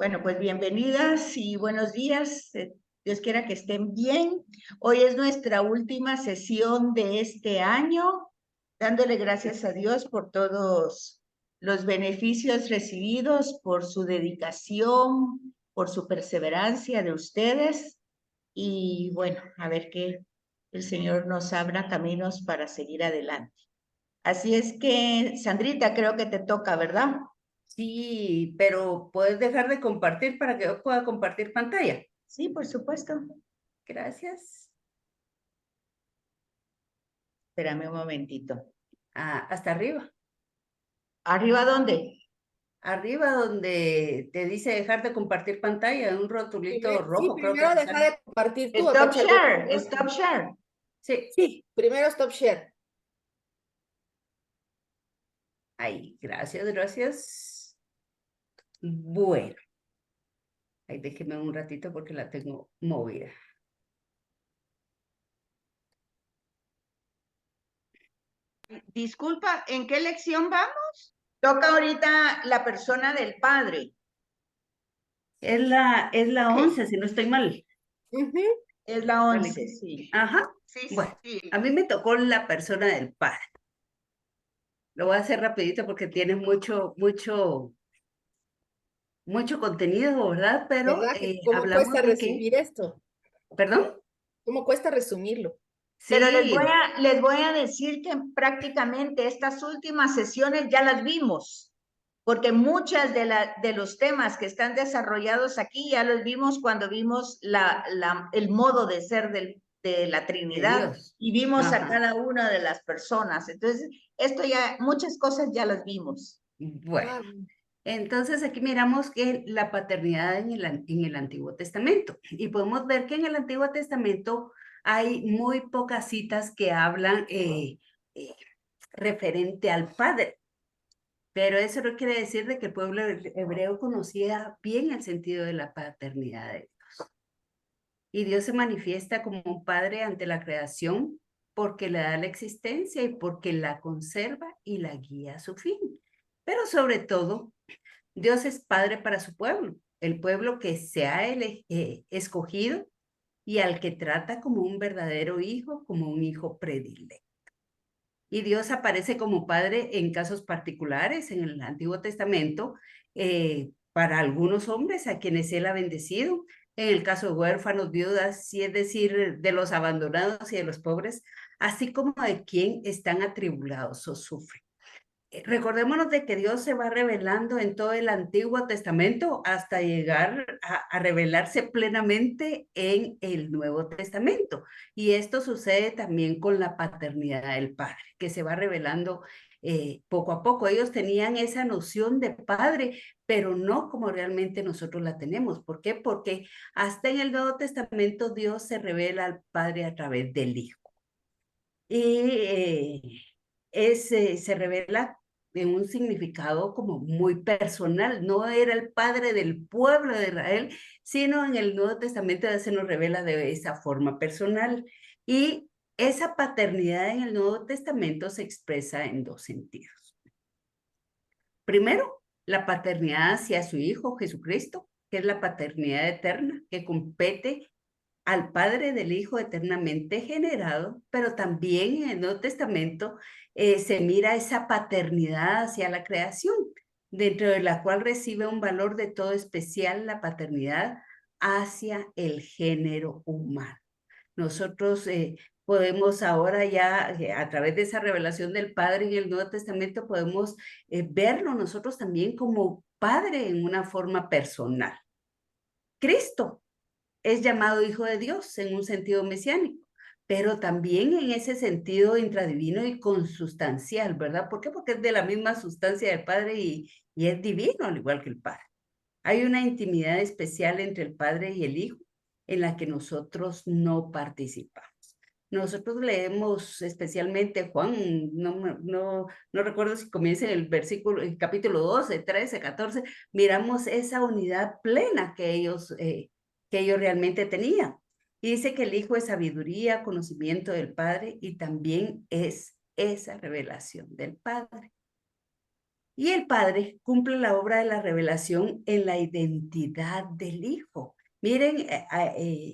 Bueno, pues bienvenidas y buenos días. Dios quiera que estén bien. Hoy es nuestra última sesión de este año, dándole gracias a Dios por todos los beneficios recibidos, por su dedicación, por su perseverancia de ustedes. Y bueno, a ver que el Señor nos abra caminos para seguir adelante. Así es que, Sandrita, creo que te toca, ¿verdad? Sí, pero puedes dejar de compartir para que yo pueda compartir pantalla. Sí, por supuesto. Gracias. Espérame un momentito. Hasta arriba. ¿Arriba dónde? Arriba donde te dice dejar de compartir pantalla, un rotulito Sí, rojo creo que primero te deja sale. de compartir tú, Stop apacha el share, botón. stop share. Sí, Sí, primero stop share. ahí, gracias, gracias. Bueno, ahí déjeme un ratito porque la tengo movida. Disculpa, ¿en qué lección vamos? Toca ahorita la persona del padre. Es la Ok. 11, si no estoy mal. Ujú. Es la Vale. 11, sí. Ajá. Sí, Bueno, sí. a mí me tocó la persona del padre. Lo voy a hacer rapidito porque tiene mucho contenido, ¿verdad? Pero ¿Verdad que cómo hablamos cuesta de que, resumir esto? ¿perdón? ¿Cómo cuesta resumirlo? Pero Sí, les voy a decir que prácticamente estas últimas sesiones ya las vimos, porque muchas de los temas que están desarrollados aquí ya los vimos cuando vimos el modo de ser de la de Trinidad Dios. y vimos a Ajá. cada una de las personas. Entonces, muchas cosas ya las vimos. Bueno, Ah, entonces aquí miramos que la paternidad en el Antiguo Testamento. Y podemos ver que en el Antiguo Testamento hay muy pocas citas que hablan eh, referente al Padre. Pero eso no quiere decir de que el pueblo hebreo conocía bien el sentido de la paternidad de Dios. Y Dios se manifiesta como un padre ante la creación porque le da la existencia y porque la conserva y la guía a su fin. Pero sobre todo, Dios es padre para su pueblo, el pueblo que se ha escogido y al que trata como un verdadero hijo, como un hijo predilecto. Y Dios aparece como padre en casos particulares en el Antiguo Testamento para algunos hombres a quienes él ha bendecido, en el caso de huérfanos, viudas, y es decir, de los abandonados y de los pobres, así como de quien están atribulados o sufren. Recordémonos de que Dios se va revelando en todo el Antiguo Testamento hasta llegar a revelarse plenamente en el Nuevo Testamento. Y esto sucede también con la paternidad del Padre, que se va revelando poco a poco. Ellos tenían esa noción de Padre, pero no como realmente nosotros la tenemos. ¿Por qué? Porque hasta en el Nuevo Testamento Dios se revela al Padre a través del Hijo. Y se revela en un significado como muy personal. No era el padre del pueblo de Israel, sino en el Nuevo Testamento se nos revela de esa forma personal. Y esa paternidad en el Nuevo Testamento se expresa en dos sentidos. Primero, la paternidad hacia su Hijo Jesucristo, que es la paternidad eterna, que compete al Padre del Hijo eternamente generado, pero también en el Nuevo Testamento se mira esa paternidad hacia la creación, dentro de la cual recibe un valor de todo especial la paternidad hacia el género humano. Nosotros podemos ahora ya, a través de esa revelación del Padre en el Nuevo Testamento, podemos verlo nosotros también como Padre en una forma personal. Cristo es llamado Hijo de Dios en un sentido mesiánico, pero también en ese sentido intradivino y consustancial, ¿verdad? ¿Por qué? Porque es de la misma sustancia del Padre y es divino al igual que el Padre. Hay una intimidad especial entre el Padre y el Hijo en la que nosotros no participamos. Nosotros leemos especialmente Juan, no recuerdo si comienza en el versículo, el capítulo 12, 13, 14, miramos esa unidad plena que ellos realmente tenían. Y dice que el Hijo es sabiduría, conocimiento del Padre y también es esa revelación del Padre. Y el Padre cumple la obra de la revelación en la identidad del Hijo. Miren,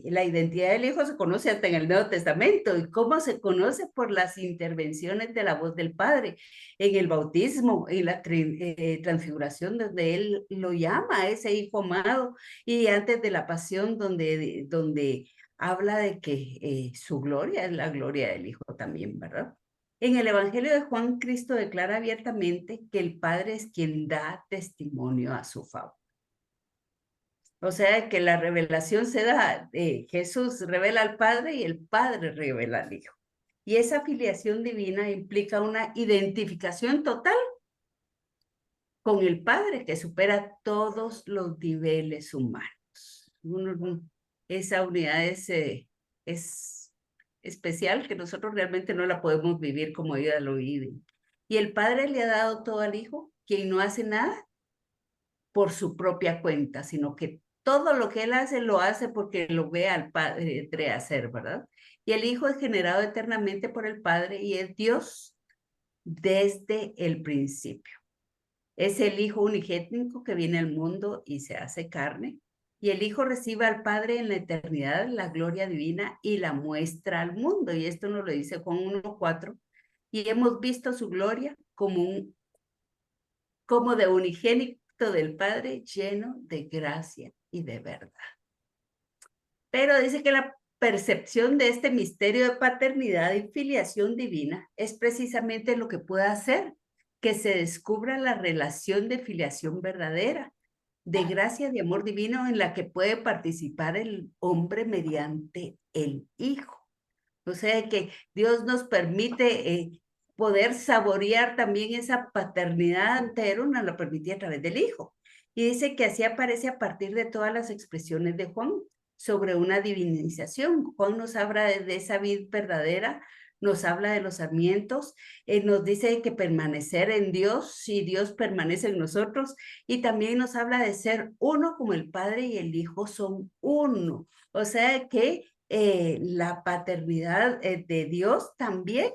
la identidad del Hijo se conoce hasta en el Nuevo Testamento. ¿Y cómo se conoce? Por las intervenciones de la voz del Padre. En el bautismo, en la transfiguración, donde Él lo llama a ese Hijo amado. Y antes de la pasión, donde habla de que su gloria es la gloria del Hijo también, ¿verdad? En el Evangelio de Juan, Cristo declara abiertamente que el Padre es quien da testimonio a su favor. O sea, que la revelación se da, Jesús revela al Padre y el Padre revela al Hijo. Y esa filiación divina implica una identificación total con el Padre que supera todos los niveles humanos. Esa unidad es especial, que nosotros realmente no la podemos vivir como ellos lo viven. Y el Padre le ha dado todo al Hijo, quien no hace nada por su propia cuenta, sino que todo lo que Él hace, lo hace porque lo ve al Padre hacer, ¿verdad? Y el Hijo es generado eternamente por el Padre y es Dios desde el principio. Es el Hijo unigénito que viene al mundo y se hace carne. Y el Hijo recibe al Padre en la eternidad la gloria divina y la muestra al mundo. Y esto nos lo dice Juan 1:4. Y hemos visto su gloria como de unigénito del Padre, lleno de gracia y de verdad. Pero dice que la percepción de este misterio de paternidad y filiación divina es precisamente lo que puede hacer que se descubra la relación de filiación verdadera, de gracia, de amor divino en la que puede participar el hombre mediante el Hijo. O sea que Dios nos permite poder saborear también esa paternidad, pero nos lo permitía a través del Hijo. Y dice que así aparece a partir de todas las expresiones de Juan sobre una divinización. Juan nos habla de esa vid verdadera, nos habla de los sarmientos, nos dice que permanecer en Dios, si Dios permanece en nosotros, y también nos habla de ser uno como el Padre y el Hijo son uno. O sea que la paternidad de Dios también,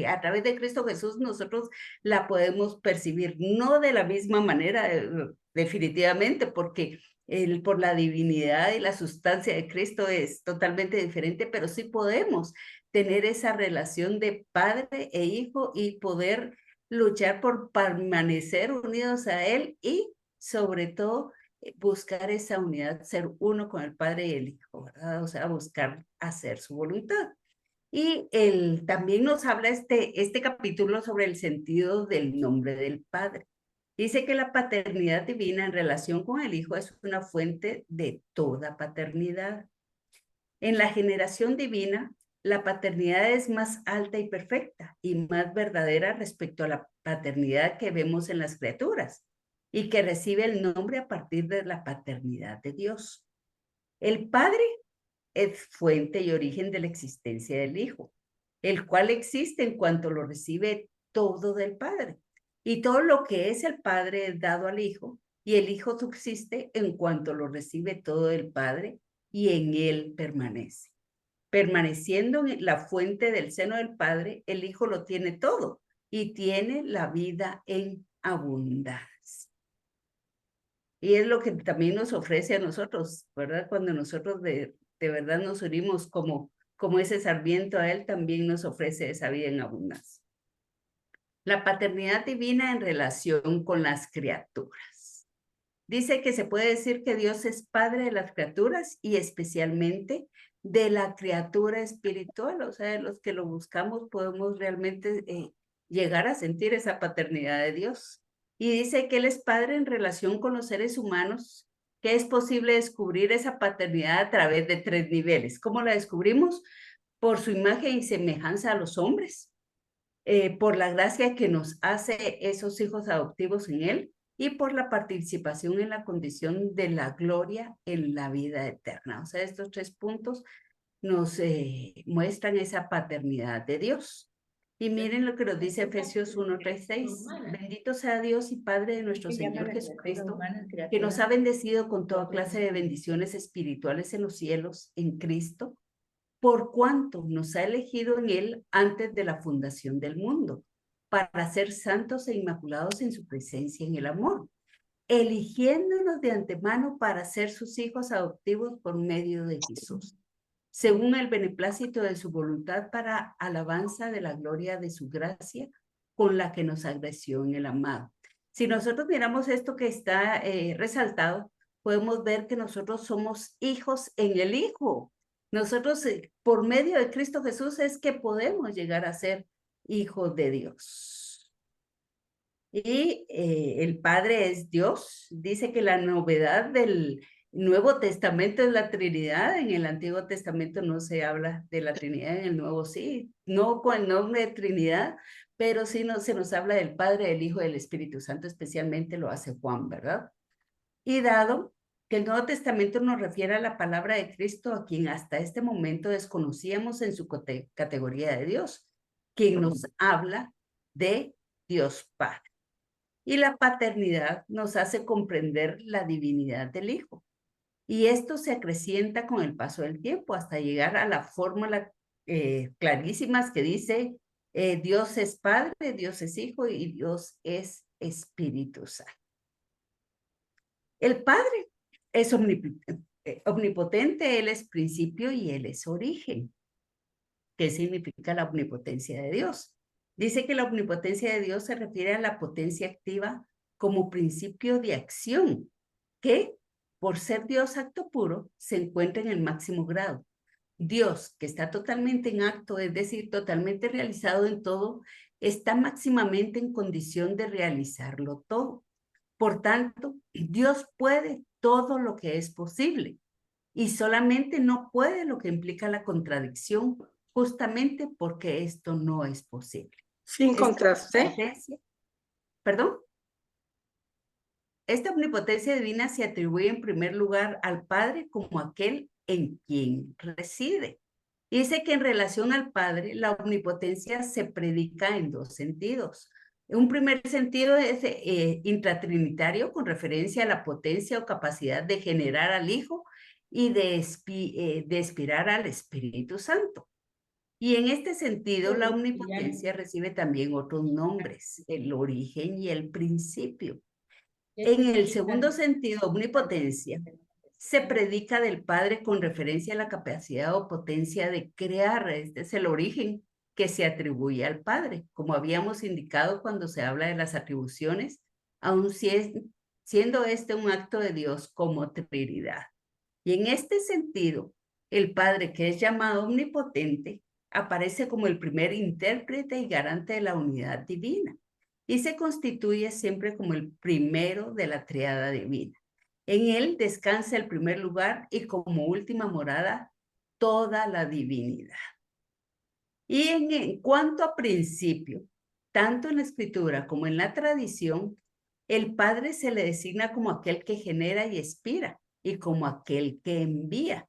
a través de Cristo Jesús, nosotros la podemos percibir, no de la misma manera, definitivamente, porque por la divinidad y la sustancia de Cristo es totalmente diferente, pero sí podemos tener esa relación de padre e hijo y poder luchar por permanecer unidos a Él y sobre todo buscar esa unidad, ser uno con el Padre y el Hijo, ¿verdad? O sea, buscar hacer su voluntad. Y también nos habla este capítulo sobre el sentido del nombre del Padre. Dice que la paternidad divina en relación con el Hijo es una fuente de toda paternidad. En la generación divina, la paternidad es más alta y perfecta y más verdadera respecto a la paternidad que vemos en las criaturas y que recibe el nombre a partir de la paternidad de Dios. El Padre es fuente y origen de la existencia del Hijo, el cual existe en cuanto lo recibe todo del Padre. Y todo lo que es el Padre es dado al Hijo, y el Hijo subsiste en cuanto lo recibe todo del Padre, y en él permanece. Permaneciendo en la fuente del seno del Padre, el Hijo lo tiene todo, y tiene la vida en abundancia. Y es lo que también nos ofrece a nosotros, ¿verdad? Cuando nosotros de verdad nos unimos como ese sarmiento a Él, también nos ofrece esa vida en abundancia. La paternidad divina en relación con las criaturas. Dice que se puede decir que Dios es padre de las criaturas y especialmente de la criatura espiritual, o sea, de los que lo buscamos podemos realmente llegar a sentir esa paternidad de Dios. Y dice que Él es padre en relación con los seres humanos, que es posible descubrir esa paternidad a través de 3 niveles. ¿Cómo la descubrimos? Por su imagen y semejanza a los hombres, por la gracia que nos hace esos hijos adoptivos en Él y por la participación en la condición de la gloria en la vida eterna. O sea, estos 3 puntos nos muestran esa paternidad de Dios. Y miren lo que nos dice Efesios 1:3-6. Bendito sea Dios y Padre de nuestro Señor Jesucristo, que nos ha bendecido con toda clase de bendiciones espirituales en los cielos, en Cristo, por cuanto nos ha elegido en Él antes de la fundación del mundo, para ser santos e inmaculados en su presencia en el amor, eligiéndonos de antemano para ser sus hijos adoptivos por medio de Jesús, según el beneplácito de su voluntad, para alabanza de la gloria de su gracia, con la que nos agració en el amado. Si nosotros miramos esto que está resaltado, podemos ver que nosotros somos hijos en el Hijo. Nosotros, por medio de Cristo Jesús, es que podemos llegar a ser hijos de Dios. Y el Padre es Dios. Dice que la novedad del Nuevo Testamento es la Trinidad. En el Antiguo Testamento no se habla de la Trinidad, en el Nuevo sí. No con el nombre de Trinidad, pero sí se nos habla del Padre, del Hijo y del Espíritu Santo, especialmente lo hace Juan, ¿verdad? Y dado que el Nuevo Testamento nos refiere a la palabra de Cristo, a quien hasta este momento desconocíamos en su categoría de Dios, quien nos habla de Dios Padre. Y la paternidad nos hace comprender la divinidad del Hijo. Y esto se acrecienta con el paso del tiempo hasta llegar a la fórmula clarísimas que dice Dios es Padre, Dios es Hijo y Dios es Espíritu Santo. El Padre es omnipotente, Él es principio y Él es origen. ¿Qué significa la omnipotencia de Dios? Dice que la omnipotencia de Dios se refiere a la potencia activa como principio de acción, que por ser Dios acto puro se encuentra en el máximo grado. Dios, que está totalmente en acto, es decir, totalmente realizado en todo, está máximamente en condición de realizarlo todo. Por tanto, Dios puede todo lo que es posible y solamente no puede lo que implica la contradicción, justamente porque esto no es posible. Sin contraste. ¿Perdón? Esta omnipotencia divina se atribuye en primer lugar al Padre como aquel en quien reside. Dice que en relación al Padre, la omnipotencia se predica en dos sentidos. Un primer sentido es intratrinitario, con referencia a la potencia o capacidad de generar al Hijo y de expirar al Espíritu Santo. Y en este sentido, la omnipotencia recibe también otros nombres, el origen y el principio. En el segundo sentido, omnipotencia, se predica del Padre con referencia a la capacidad o potencia de crear. Este es el origen que se atribuye al Padre, como habíamos indicado cuando se habla de las atribuciones, aun siendo este un acto de Dios como Trinidad. Y en este sentido, el Padre, que es llamado omnipotente, aparece como el primer intérprete y garante de la unidad divina, y se constituye siempre como el primero de la triada divina. En él descansa el primer lugar y como última morada toda la divinidad. Y en cuanto a principio, tanto en la escritura como en la tradición, el Padre se le designa como aquel que genera y expira y como aquel que envía.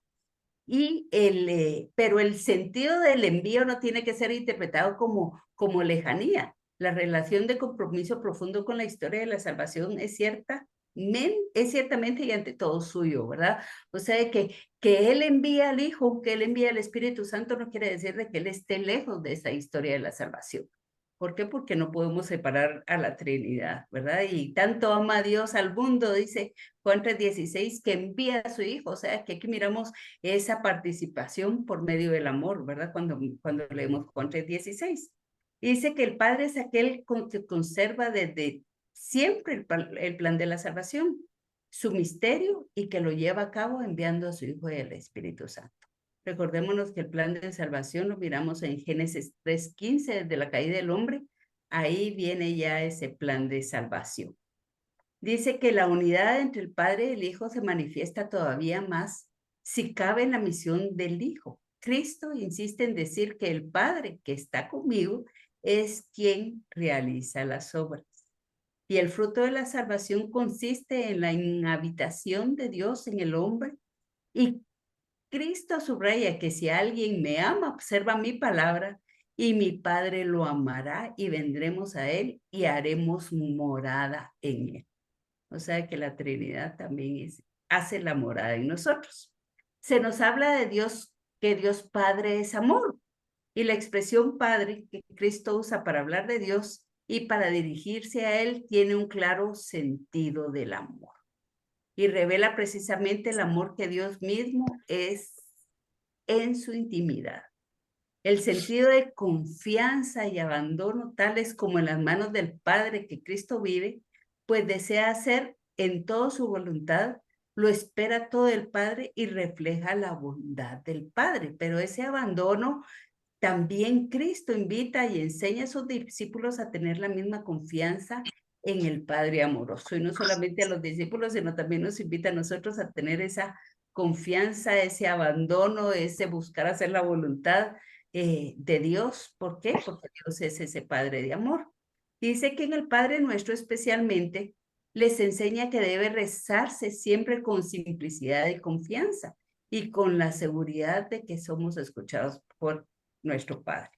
Pero el sentido del envío no tiene que ser interpretado como lejanía. La relación de compromiso profundo con la historia de la salvación es ciertamente y ante todo suyo, ¿verdad? O sea, que Él envía al Hijo, que Él envía al Espíritu Santo, no quiere decir de que Él esté lejos de esa historia de la salvación. ¿Por qué? Porque no podemos separar a la Trinidad, ¿verdad? Y tanto ama a Dios al mundo, dice Juan 3:16, que envía a su Hijo. O sea, que aquí miramos esa participación por medio del amor, ¿verdad? Cuando leemos Juan 3:16. Dice que el Padre es aquel que conserva desde siempre el plan de la salvación, su misterio, y que lo lleva a cabo enviando a su Hijo y el Espíritu Santo. Recordémonos que el plan de salvación lo miramos en Génesis 3:15, desde la caída del hombre. Ahí viene ya ese plan de salvación. Dice que la unidad entre el Padre y el Hijo se manifiesta todavía más si cabe en la misión del Hijo. Cristo insiste en decir que el Padre que está conmigo es quien realiza las obras. Y el fruto de la salvación consiste en la inhabitación de Dios en el hombre. Y Cristo subraya que si alguien me ama, observa mi palabra, y mi Padre lo amará y vendremos a él y haremos morada en él. O sea que la Trinidad también hace la morada en nosotros. Se nos habla de Dios, que Dios Padre es amor. Y la expresión Padre que Cristo usa para hablar de Dios y para dirigirse a Él tiene un claro sentido del amor. Y revela precisamente el amor que Dios mismo es en su intimidad. El sentido de confianza y abandono, tales como en las manos del Padre que Cristo vive, pues desea hacer en toda su voluntad, lo espera todo el Padre y refleja la bondad del Padre. Pero ese abandono también Cristo invita y enseña a sus discípulos a tener la misma confianza en el Padre amoroso. Y no solamente a los discípulos, sino también nos invita a nosotros a tener esa confianza, ese abandono, ese buscar hacer la voluntad de Dios. ¿Por qué? Porque Dios es ese Padre de amor. Dice que en el Padre Nuestro especialmente les enseña que debe rezarse siempre con simplicidad y confianza y con la seguridad de que somos escuchados por nuestro Padre.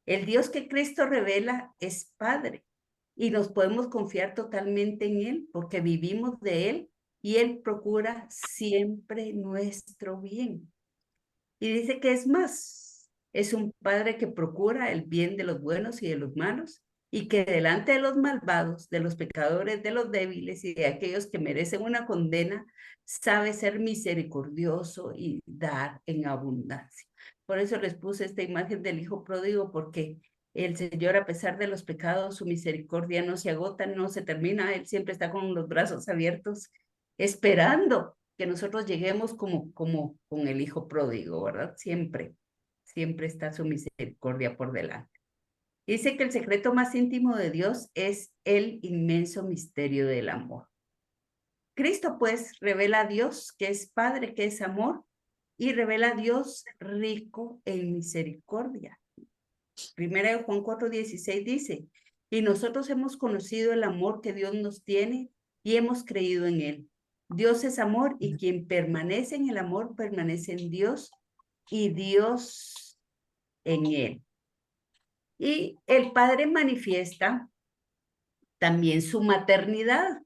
El Dios que Cristo revela es Padre y nos podemos confiar totalmente en Él porque vivimos de Él y Él procura siempre nuestro bien. Y dice que es más, es un Padre que procura el bien de los buenos y de los malos y que delante de los malvados, de los pecadores, de los débiles y de aquellos que merecen una condena, sabe ser misericordioso y dar en abundancia. Por eso les puse esta imagen del hijo pródigo, porque el Señor, a pesar de los pecados, su misericordia no se agota, no se termina. Él siempre está con los brazos abiertos, esperando que nosotros lleguemos como con el hijo pródigo, ¿verdad? Siempre, siempre está su misericordia por delante. Dice que el secreto más íntimo de Dios es el inmenso misterio del amor. Cristo, pues, revela a Dios, que es Padre, que es amor, y revela a Dios rico en misericordia. Primera de Juan 4:16 dice, y nosotros hemos conocido el amor que Dios nos tiene y hemos creído en él. Dios es amor y quien permanece en el amor permanece en Dios y Dios en él. Y el Padre manifiesta también su maternidad.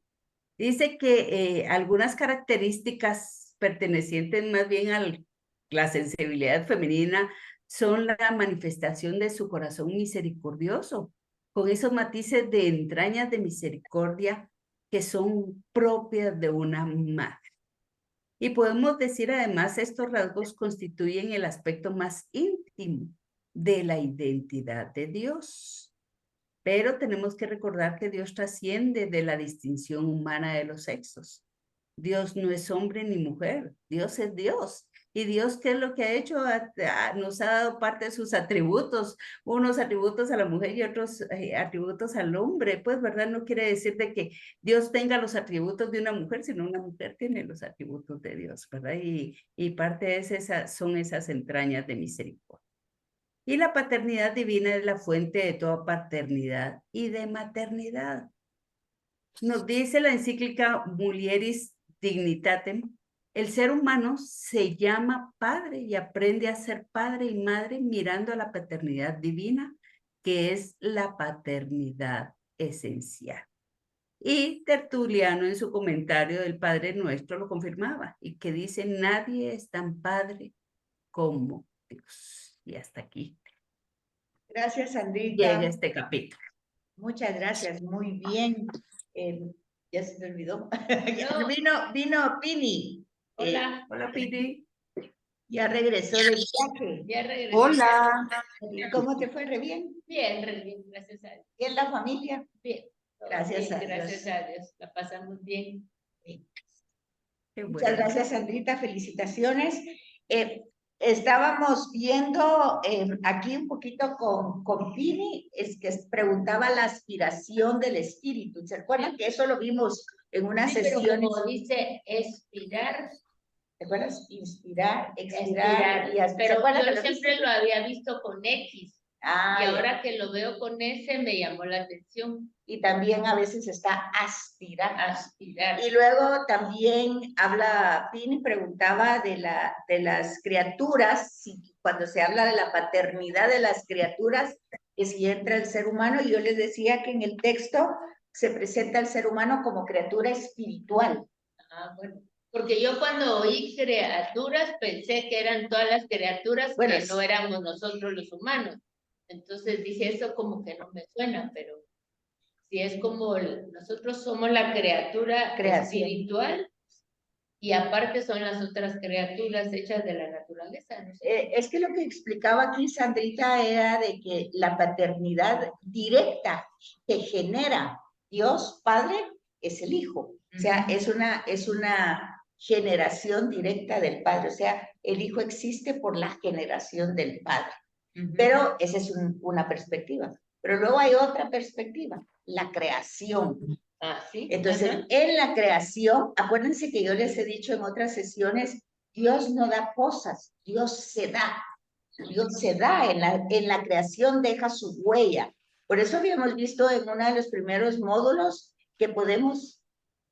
Dice que algunas características pertenecientes más bien a la sensibilidad femenina son la manifestación de su corazón misericordioso, con esos matices de entrañas de misericordia que son propias de una madre. Y podemos decir además, estos rasgos constituyen el aspecto más íntimo de la identidad de Dios. Pero tenemos que recordar que Dios trasciende de la distinción humana de los sexos. Dios no es hombre ni mujer, Dios es Dios. Y Dios, ¿qué es lo que ha hecho? Nos ha dado parte de sus atributos, unos atributos a la mujer y otros atributos al hombre. Pues, ¿verdad? No quiere decir de que Dios tenga los atributos de una mujer, sino una mujer tiene los atributos de Dios, ¿verdad? Y parte de son esas entrañas de misericordia. Y la paternidad divina es la fuente de toda paternidad y de maternidad. Nos dice la encíclica Mulieris Dignitatem, el ser humano se llama padre y aprende a ser padre y madre mirando a la paternidad divina, que es la paternidad esencial. Y Tertuliano en su comentario del Padre Nuestro lo confirmaba y que dice, nadie es tan padre como Dios. Y hasta aquí Gracias, Sandrita. llega este capítulo. Muchas gracias, muy bien. Ya se me olvidó. No. Vino Pili. Hola. Hola, Piri. Ya regresó del viaje. Ya regresé. Hola. ¿Cómo te fue? ¿Re bien? Bien, re bien, gracias a Dios. ¿Y en la familia? Bien. todo Gracias bien, a Dios. Gracias a Dios. La pasamos bien. Qué Muchas bueno. gracias, Sandrita. Felicitaciones. Estábamos viendo aquí un poquito con Pini, es que preguntaba la aspiración del espíritu. ¿Se acuerdan que eso lo vimos en una Sí, pero sesión? como dice, expirar. ¿Te acuerdas? Inspirar, expirar y aspirar. Pero ¿Se acuerdan yo que lo siempre viste? lo había visto con X. Ah, Y ya. ahora que lo veo con S me llamó la atención. Y también a veces está aspirar. Aspirar. Y luego también habla, Pini preguntaba de las criaturas, si cuando se habla de la paternidad de las criaturas, que si entra el ser humano, y yo les decía que en el texto se presenta al ser humano como criatura espiritual. Ah, bueno. Porque yo cuando oí criaturas pensé que eran todas las criaturas, bueno, que no éramos nosotros los humanos. Entonces dije, eso como que no me suena, pero si es como nosotros somos la criatura Creación. espiritual y aparte son las otras criaturas hechas de la naturaleza, ¿no? Es que lo que explicaba aquí Sandrita era de que la paternidad directa que genera Dios Padre es el Hijo. O sea, es una generación directa del Padre. O sea, el Hijo existe por la generación del Padre. Pero esa es una perspectiva. Pero luego hay otra perspectiva, la creación. ¿Sí? Entonces, en la creación, acuérdense que yo les he dicho en otras sesiones, Dios no da cosas, Dios se da. Dios se da en la creación, deja su huella. Por eso habíamos visto en uno de los primeros módulos que podemos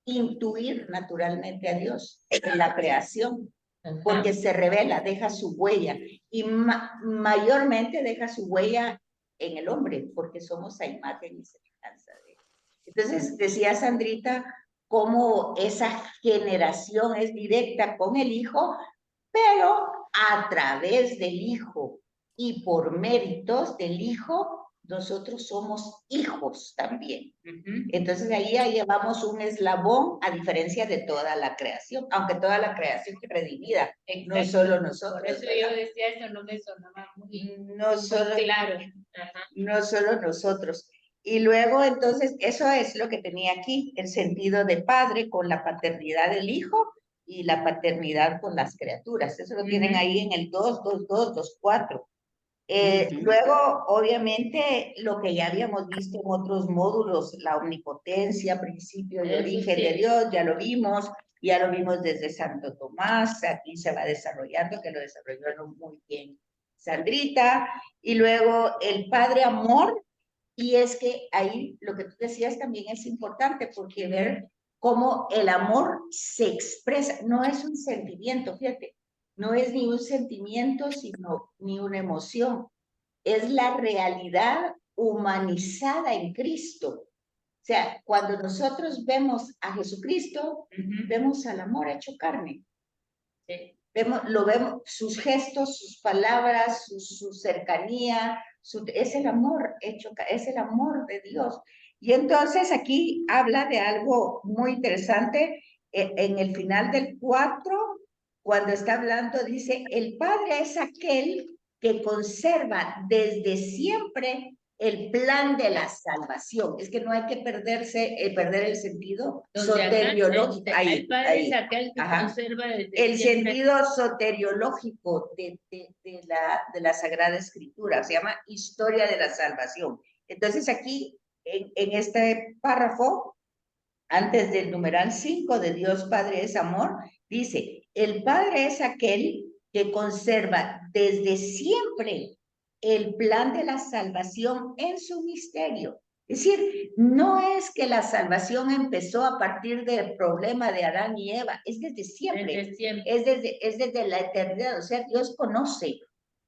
intuir naturalmente a Dios en la creación, porque se revela, deja su huella y mayormente deja su huella en el hombre, porque somos a imagen y semejanza de él. Entonces, decía Sandrita, cómo esa generación es directa con el Hijo, pero a través del Hijo y por méritos del Hijo, nosotros somos hijos también. Entonces ahí ya llevamos un eslabón a diferencia de toda la creación, aunque toda la creación es redimida, no solo nosotros. Por eso yo decía, eso no me sonaba muy, no solo, muy claro. No solo nosotros. Y luego, entonces, eso es lo que tenía aquí, el sentido de padre con la paternidad del hijo y la paternidad con las criaturas. Eso lo tienen ahí en el 2, 2, 2, 2, 4. Luego, obviamente, lo que ya habíamos visto en otros módulos, la omnipotencia, principio y origen de Dios, ya lo vimos desde Santo Tomás, aquí se va desarrollando, que lo desarrolló muy bien Sandrita, y luego el Padre Amor, y es que ahí lo que tú decías también es importante, porque ver cómo el amor se expresa, no es un sentimiento, fíjate, no es ni un sentimiento, sino ni una emoción. Es la realidad humanizada en Cristo. O sea, cuando nosotros vemos a Jesucristo, vemos al amor hecho carne. Sí. Lo vemos, sus gestos, sus palabras, su cercanía, es el amor hecho, es el amor de Dios. Y entonces aquí habla de algo muy interesante. En el final del 4, cuando está hablando, dice, el Padre es aquel que conserva desde siempre el plan de la salvación. Es que no hay que perder el sentido soteriológico. El Padre es aquel que conserva desde el siempre. Sentido soteriológico de la Sagrada Escritura. Se llama Historia de la Salvación. Entonces aquí, en este párrafo, antes del numeral 5 de Dios Padre es amor, dice, el Padre es aquel que conserva desde siempre el plan de la salvación en su misterio. Es decir, no es que la salvación empezó a partir del problema de Adán y Eva, es desde siempre, es desde la eternidad. O sea, Dios conoce,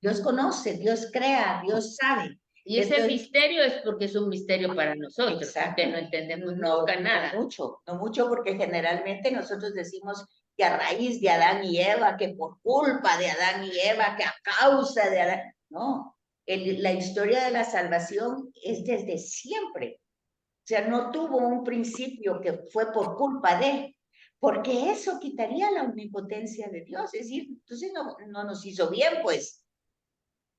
Dios crea, Dios sabe. Y ese misterio es porque es un misterio para nosotros, que no entendemos nunca nada. No mucho, porque generalmente nosotros decimos que a raíz de Adán y Eva, que por culpa de Adán y Eva, que a causa de Adán. No, la historia de la salvación es desde siempre. O sea, no tuvo un principio que fue por culpa de, porque eso quitaría la omnipotencia de Dios. Es decir, entonces no nos hizo bien, pues.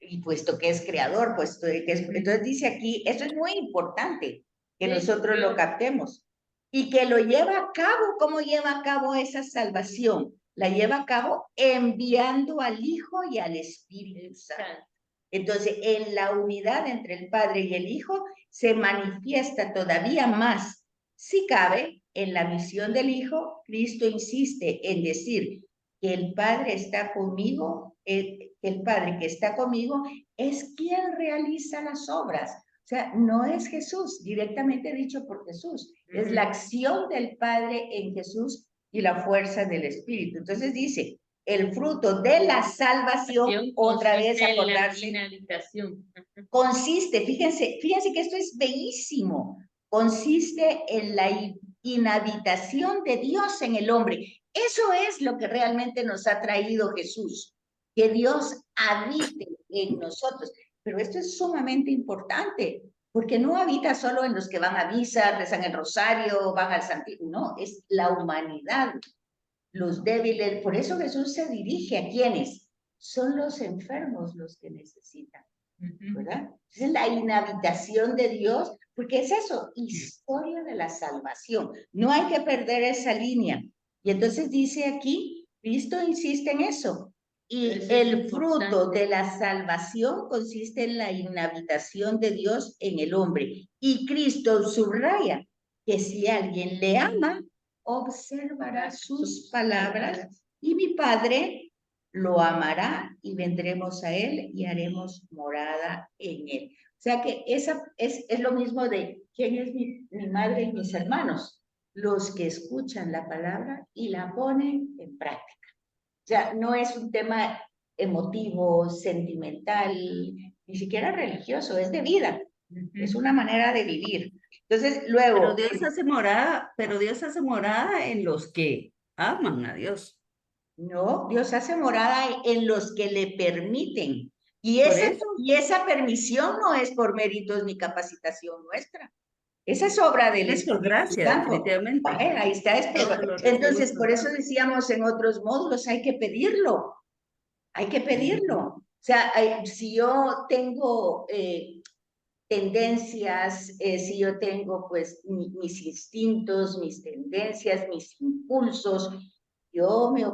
Y puesto que es creador, puesto que es, entonces dice aquí, esto es muy importante, que nosotros lo captemos, y que lo lleva a cabo. ¿Cómo lleva a cabo esa salvación? La lleva a cabo enviando al Hijo y al Espíritu Santo. Entonces, en la unidad entre el Padre y el Hijo se manifiesta todavía más. Si cabe, en la misión del Hijo, Cristo insiste en decir que el Padre está conmigo, el Padre que está conmigo es quien realiza las obras. O sea, no es Jesús, directamente dicho por Jesús, es la acción del Padre en Jesús y la fuerza del Espíritu. Entonces dice, el fruto de la salvación, otra vez acordarse, consiste, fíjense que esto es bellísimo, consiste en la inhabitación de Dios en el hombre. Eso es lo que realmente nos ha traído Jesús, que Dios habite en nosotros. Pero esto es sumamente importante, porque no habita solo en los que van a misa, rezan el rosario, van al santísimo, no, es la humanidad, los débiles. Por eso Jesús se dirige a quienes son los enfermos los que necesitan, ¿verdad? Es la inhabitación de Dios, porque es eso, historia de la salvación. No hay que perder esa línea. Y entonces dice aquí, Cristo insiste en eso. Y el fruto de la salvación consiste en la inhabitación de Dios en el hombre. Y Cristo subraya que si alguien le ama, observará sus palabras y mi Padre lo amará y vendremos a él y haremos morada en él. O sea que esa es lo mismo de quién es mi madre y mis hermanos, los que escuchan la palabra y la ponen en práctica. O sea, no es un tema emotivo, sentimental, ni siquiera religioso, es de vida, es una manera de vivir. Entonces, luego... Pero Dios hace morada en los que aman a Dios. No, Dios hace morada en los que le permiten. Y Por esa permisión no es por méritos ni capacitación nuestra. Esa es obra del es por Espíritu gracia, Santo. definitivamente. Ahí está. Entonces, por eso decíamos en otros módulos, hay que pedirlo. Hay que pedirlo. O sea, si yo tengo tendencias, si yo tengo pues mis instintos, mis tendencias, mis impulsos, yo me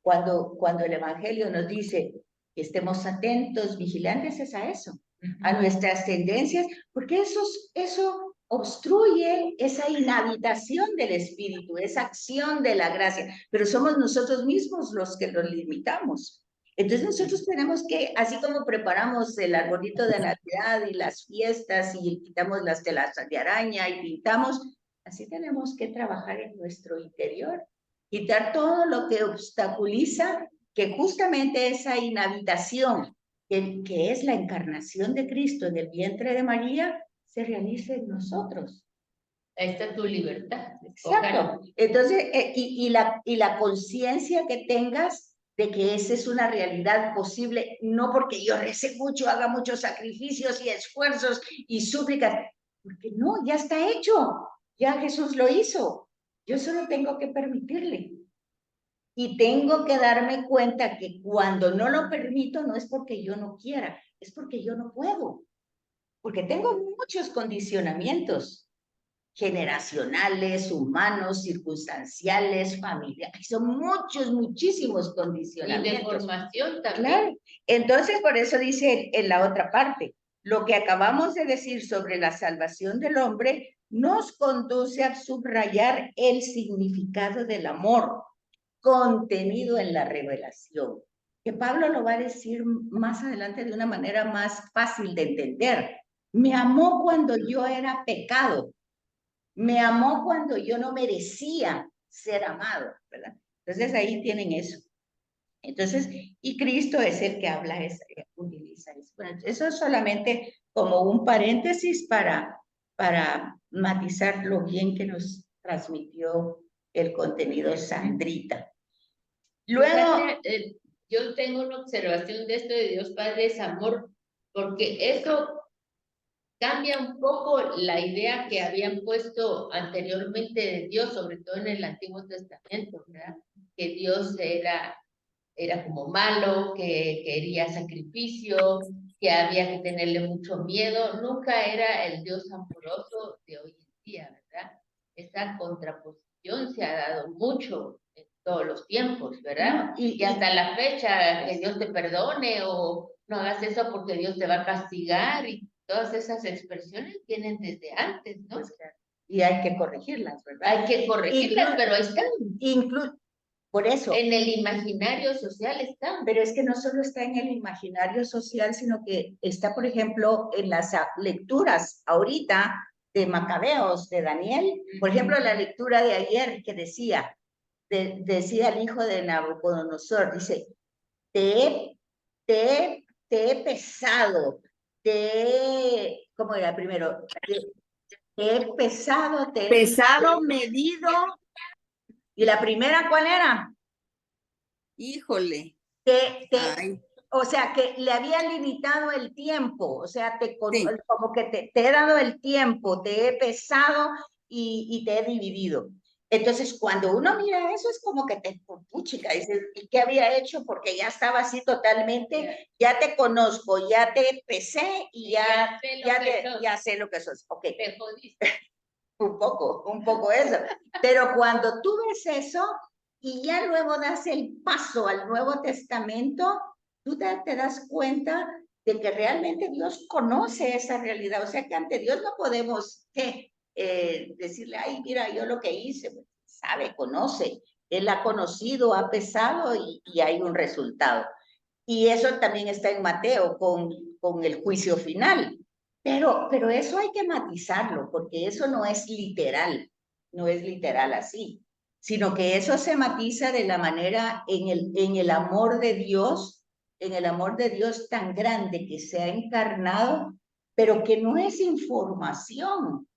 cuando el Evangelio nos dice que estemos atentos, vigilantes, es a eso, a nuestras tendencias, porque eso obstruye esa inhabitación del Espíritu, esa acción de la gracia, pero somos nosotros mismos los que lo limitamos. Entonces nosotros tenemos que, así como preparamos el arbolito de Navidad y las fiestas y quitamos las telas de araña y pintamos, así tenemos que trabajar en nuestro interior, quitar todo lo que obstaculiza que justamente esa inhabitación, que es la encarnación de Cristo en el vientre de María, se realice en nosotros. Ahí está tu libertad. Exacto. Entonces, y la conciencia que tengas de que esa es una realidad posible, no porque yo rece mucho, haga muchos sacrificios y esfuerzos y súplicas, porque no, ya está hecho, ya Jesús lo hizo, yo solo tengo que permitirle. Y tengo que darme cuenta que cuando no lo permito no es porque yo no quiera, es porque yo no puedo, porque tengo muchos condicionamientos generacionales, humanos, circunstanciales, familiares, son muchísimos condicionamientos. Y de formación también. Claro. Entonces, por eso dice en la otra parte, lo que acabamos de decir sobre la salvación del hombre nos conduce a subrayar el significado del amor contenido en la revelación, que Pablo lo va a decir más adelante de una manera más fácil de entender. Me amó cuando yo era pecado. Me amó cuando yo no merecía ser amado, ¿verdad? Entonces ahí tienen eso. Entonces, y Cristo es el que habla, utiliza eso. Bueno, eso es solamente como un paréntesis para matizar lo bien que nos transmitió el contenido Sandrita. Luego, yo tengo una observación de esto de Dios Padre es amor, porque eso cambia un poco la idea que habían puesto anteriormente de Dios, sobre todo en el Antiguo Testamento, ¿verdad? Que Dios era como malo, que quería sacrificio, que había que tenerle mucho miedo. Nunca era el Dios amoroso de hoy en día, ¿verdad? Esa contraposición se ha dado mucho en todos los tiempos, ¿verdad? Y hasta la fecha, que Dios te perdone o no hagas eso porque Dios te va a castigar y todas esas expresiones vienen desde antes, ¿no? Pues, y hay que corregirlas, ¿verdad? Hay que corregirlas, pero están. Por eso. En el imaginario social están. Pero es que no solo está en el imaginario social, sino que está, por ejemplo, en las lecturas ahorita de Macabeos, de Daniel. Por ejemplo, la lectura de ayer que decía el hijo de Nabucodonosor, dice, te he pesado, ¿cómo era primero? Te he pesado, pesado, medido. ¿Y la primera cuál era? Híjole. O sea, que le había limitado el tiempo, o sea, Sí. como que te he dado el tiempo, te he pesado y te he dividido. Entonces, cuando uno mira eso, es como que te puchica, dices, ¿y qué había hecho? Porque ya estaba así totalmente, ya te conozco, ya te pesé y ya sé lo que sos. Ok, Te jodiste. un poco eso. Pero cuando tú ves eso y ya luego das el paso al Nuevo Testamento, tú te das cuenta de que realmente Dios conoce esa realidad. O sea que ante Dios no podemos decirle, ay, mira, yo lo que hice, pues, sabe, conoce. Él ha conocido, ha pesado y hay un resultado. Y eso también está en Mateo con el juicio final. Pero eso hay que matizarlo, porque eso no es literal así, sino que eso se matiza de la manera en el amor de Dios, en el amor de Dios tan grande que se ha encarnado, pero que no es información.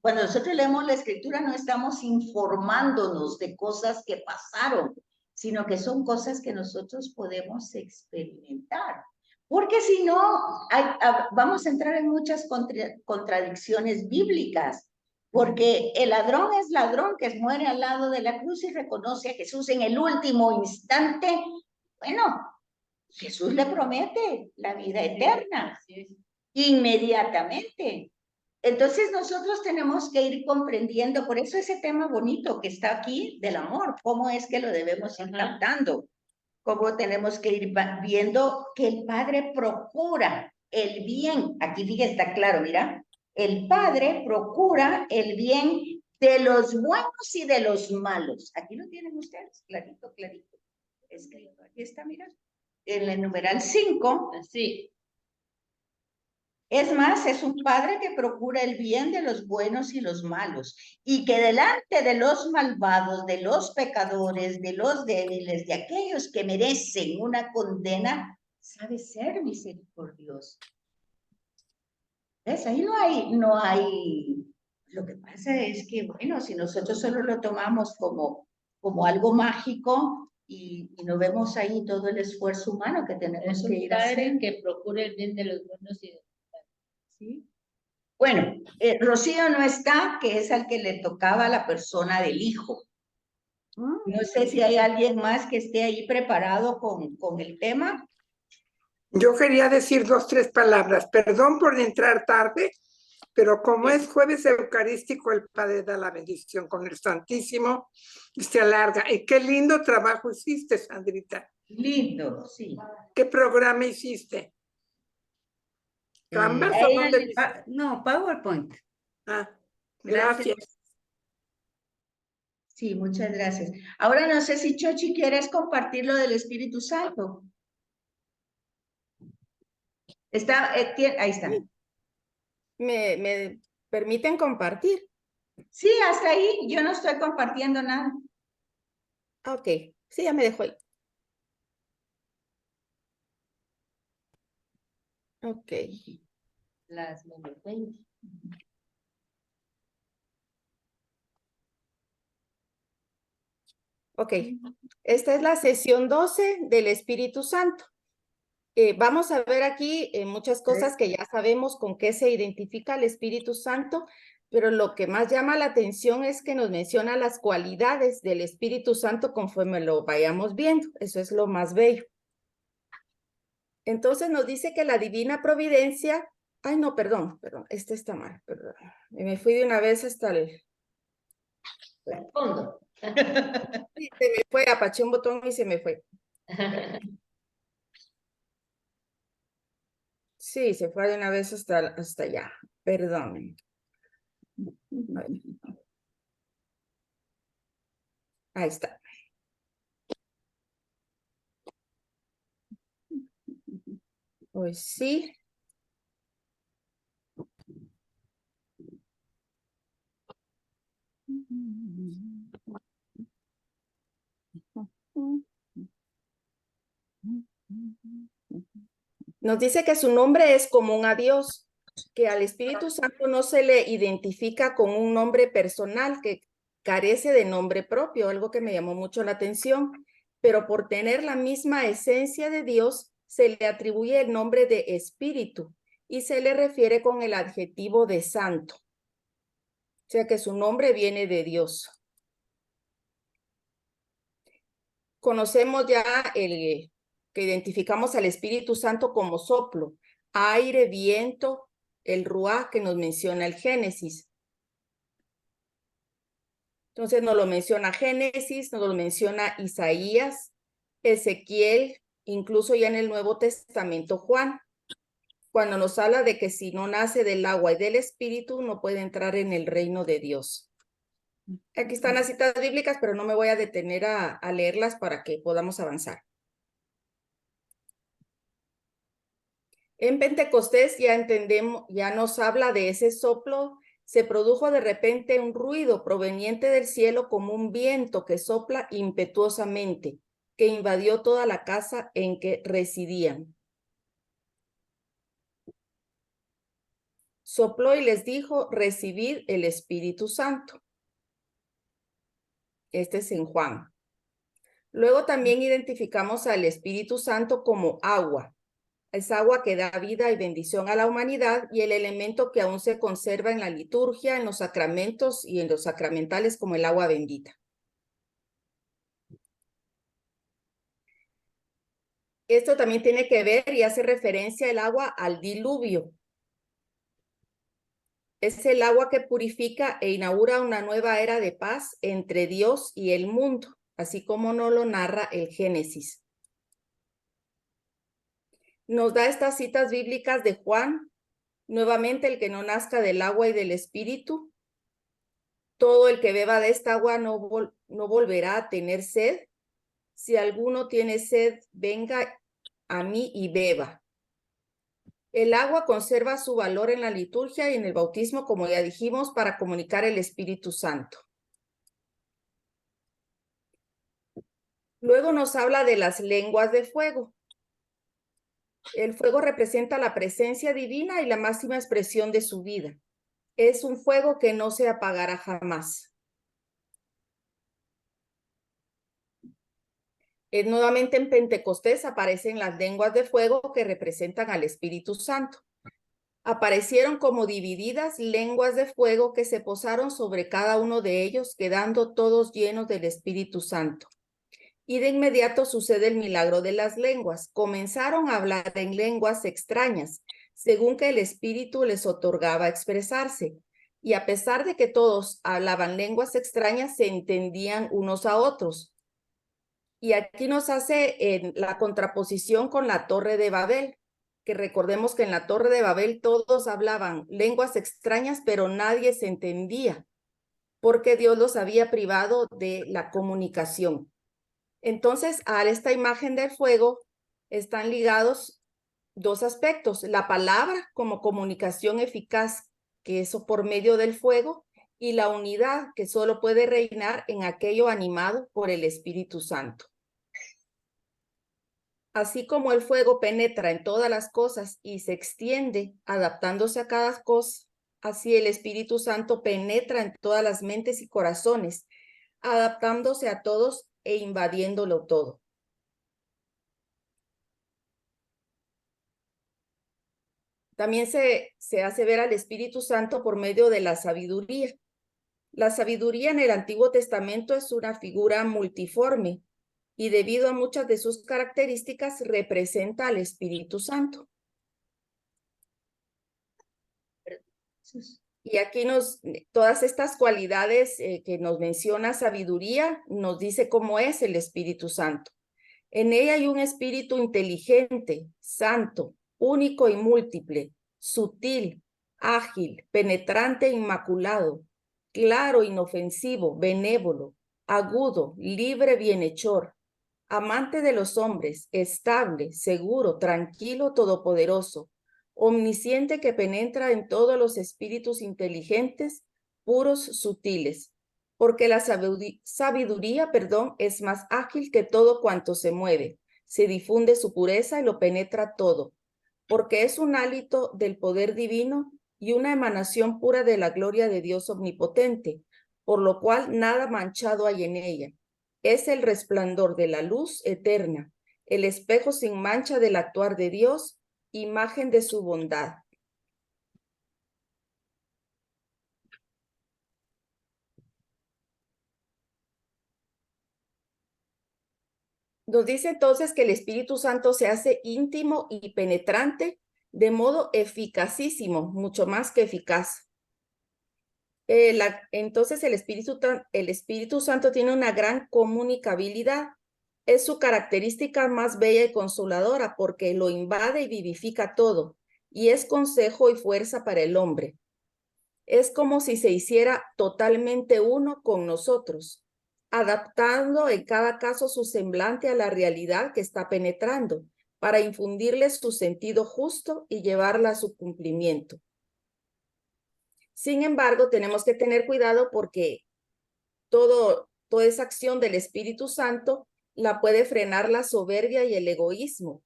Cuando nosotros leemos la escritura no estamos informándonos de cosas que pasaron, sino que son cosas que nosotros podemos experimentar. Porque si no, vamos a entrar en muchas contradicciones bíblicas. Porque el ladrón es ladrón que muere al lado de la cruz y reconoce a Jesús en el último instante. Bueno, Jesús le promete la vida eterna inmediatamente. Entonces nosotros tenemos que ir comprendiendo, por eso ese tema bonito que está aquí del amor, cómo es que lo debemos ir captando, cómo tenemos que ir viendo que el Padre procura el bien. Aquí fíjate, está claro, mira, el Padre procura el bien de los buenos y de los malos. Aquí lo tienen ustedes, clarito, clarito, escrito. Aquí está, mira, en el numeral 5. Sí. Es más, es un padre que procura el bien de los buenos y los malos, y que delante de los malvados, de los pecadores, de los débiles, de aquellos que merecen una condena, sabe ser misericordioso. ¿Ves? Ahí no hay, lo que pasa es que, bueno, si nosotros solo lo tomamos como algo mágico y no vemos ahí todo el esfuerzo humano que tenemos que ir a hacer. Es un padre que procura el bien de los buenos y de los malos. ¿Sí? Bueno, Rocío no está, que es al que le tocaba la persona del hijo. No sé si hay alguien más que esté ahí preparado con el tema. Yo quería decir 2, 3 palabras. Perdón por entrar tarde, pero como es jueves eucarístico, el Padre da la bendición con el Santísimo y se alarga. Y qué lindo trabajo hiciste, Sandrita. Lindo, sí. ¿Qué programa hiciste? ¿Canvas o dónde? No, PowerPoint. Ah, gracias. Sí, muchas gracias. Ahora no sé si Chochi quieres compartir lo del Espíritu Santo. Ahí está. ¿Me permiten compartir? Sí, hasta ahí yo no estoy compartiendo nada. Ok, sí, ya me dejó ahí. Ok. Las menos 20. Ok, esta es la sesión 12 del Espíritu Santo. Vamos a ver aquí muchas cosas que ya sabemos con qué se identifica el Espíritu Santo, pero lo que más llama la atención es que nos menciona las cualidades del Espíritu Santo conforme lo vayamos viendo. Eso es lo más bello. Entonces nos dice que la divina providencia... Ay, no, perdón, este está mal, perdón. Me fui de una vez hasta el... Fondo. Sí, se me fue, apaché un botón y se me fue. Sí, se fue de una vez hasta allá. Perdón. Ahí está. Pues sí. Nos dice que su nombre es común a Dios, que al Espíritu Santo no se le identifica con un nombre personal, que carece de nombre propio, algo que me llamó mucho la atención, pero por tener la misma esencia de Dios, se le atribuye el nombre de Espíritu y se le refiere con el adjetivo de santo. O sea que su nombre viene de Dios. Conocemos ya que identificamos al Espíritu Santo como soplo, aire, viento, el ruá que nos menciona el Génesis. Entonces nos lo menciona Génesis, nos lo menciona Isaías, Ezequiel, incluso ya en el Nuevo Testamento Juan, cuando nos habla de que si no nace del agua y del Espíritu no puede entrar en el reino de Dios. Aquí están las citas bíblicas, pero no me voy a detener a leerlas para que podamos avanzar. En Pentecostés ya entendemos, ya nos habla de ese soplo. Se produjo de repente un ruido proveniente del cielo como un viento que sopla impetuosamente, que invadió toda la casa en que residían. Sopló y les dijo, recibid el Espíritu Santo. Este es en Juan. Luego también identificamos al Espíritu Santo como agua. Es agua que da vida y bendición a la humanidad y el elemento que aún se conserva en la liturgia, en los sacramentos y en los sacramentales como el agua bendita. Esto también tiene que ver y hace referencia el agua al diluvio. Es el agua que purifica e inaugura una nueva era de paz entre Dios y el mundo, así como nos lo narra el Génesis. Nos da estas citas bíblicas de Juan, nuevamente el que no nazca del agua y del Espíritu. Todo el que beba de esta agua no volverá a tener sed. Si alguno tiene sed, venga a mí y beba. El agua conserva su valor en la liturgia y en el bautismo, como ya dijimos, para comunicar el Espíritu Santo. Luego nos habla de las lenguas de fuego. El fuego representa la presencia divina y la máxima expresión de su vida. Es un fuego que no se apagará jamás. Nuevamente en Pentecostés aparecen las lenguas de fuego que representan al Espíritu Santo. Aparecieron como divididas lenguas de fuego que se posaron sobre cada uno de ellos, quedando todos llenos del Espíritu Santo. Y de inmediato sucede el milagro de las lenguas. Comenzaron a hablar en lenguas extrañas, según que el Espíritu les otorgaba expresarse. Y a pesar de que todos hablaban lenguas extrañas, se entendían unos a otros. Y aquí nos hace la contraposición con la Torre de Babel, que recordemos que en la Torre de Babel todos hablaban lenguas extrañas, pero nadie se entendía, porque Dios los había privado de la comunicación. Entonces, a esta imagen del fuego están ligados dos aspectos: la palabra como comunicación eficaz, que eso por medio del fuego, y la unidad que solo puede reinar en aquello animado por el Espíritu Santo. Así como el fuego penetra en todas las cosas y se extiende adaptándose a cada cosa, así el Espíritu Santo penetra en todas las mentes y corazones, adaptándose a todos e invadiéndolo todo. También se hace ver al Espíritu Santo por medio de la sabiduría. La sabiduría en el Antiguo Testamento es una figura multiforme y debido a muchas de sus características representa al Espíritu Santo. Y aquí todas estas cualidades que nos menciona sabiduría, nos dice cómo es el Espíritu Santo. En ella hay un espíritu inteligente, santo, único y múltiple, sutil, ágil, penetrante e inmaculado, claro, inofensivo, benévolo, agudo, libre, bienhechor, amante de los hombres, estable, seguro, tranquilo, todopoderoso, omnisciente que penetra en todos los espíritus inteligentes, puros, sutiles, porque la sabiduría, es más ágil que todo cuanto se mueve, se difunde su pureza y lo penetra todo, porque es un hálito del poder divino y una emanación pura de la gloria de Dios omnipotente, por lo cual nada manchado hay en ella. Es el resplandor de la luz eterna, el espejo sin mancha del actuar de Dios, imagen de su bondad. Nos dice entonces que el Espíritu Santo se hace íntimo y penetrante de modo eficacísimo, mucho más que eficaz. Entonces el Espíritu Santo tiene una gran comunicabilidad. Es su característica más bella y consoladora porque lo invade y vivifica todo y es consejo y fuerza para el hombre. Es como si se hiciera totalmente uno con nosotros, adaptando en cada caso su semblante a la realidad que está penetrando para infundirle su sentido justo y llevarla a su cumplimiento. Sin embargo, tenemos que tener cuidado porque toda esa acción del Espíritu Santo la puede frenar la soberbia y el egoísmo.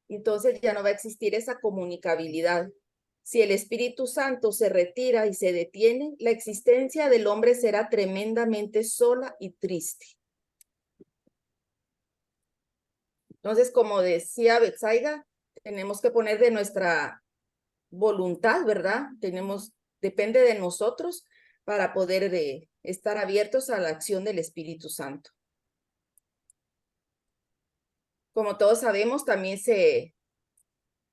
Entonces ya no va a existir esa comunicabilidad. Si el Espíritu Santo se retira y se detiene, la existencia del hombre será tremendamente sola y triste. Entonces, como decía Betsaida, tenemos que poner de nuestra voluntad, ¿verdad? Depende de nosotros para poder estar abiertos a la acción del Espíritu Santo. Como todos sabemos, también se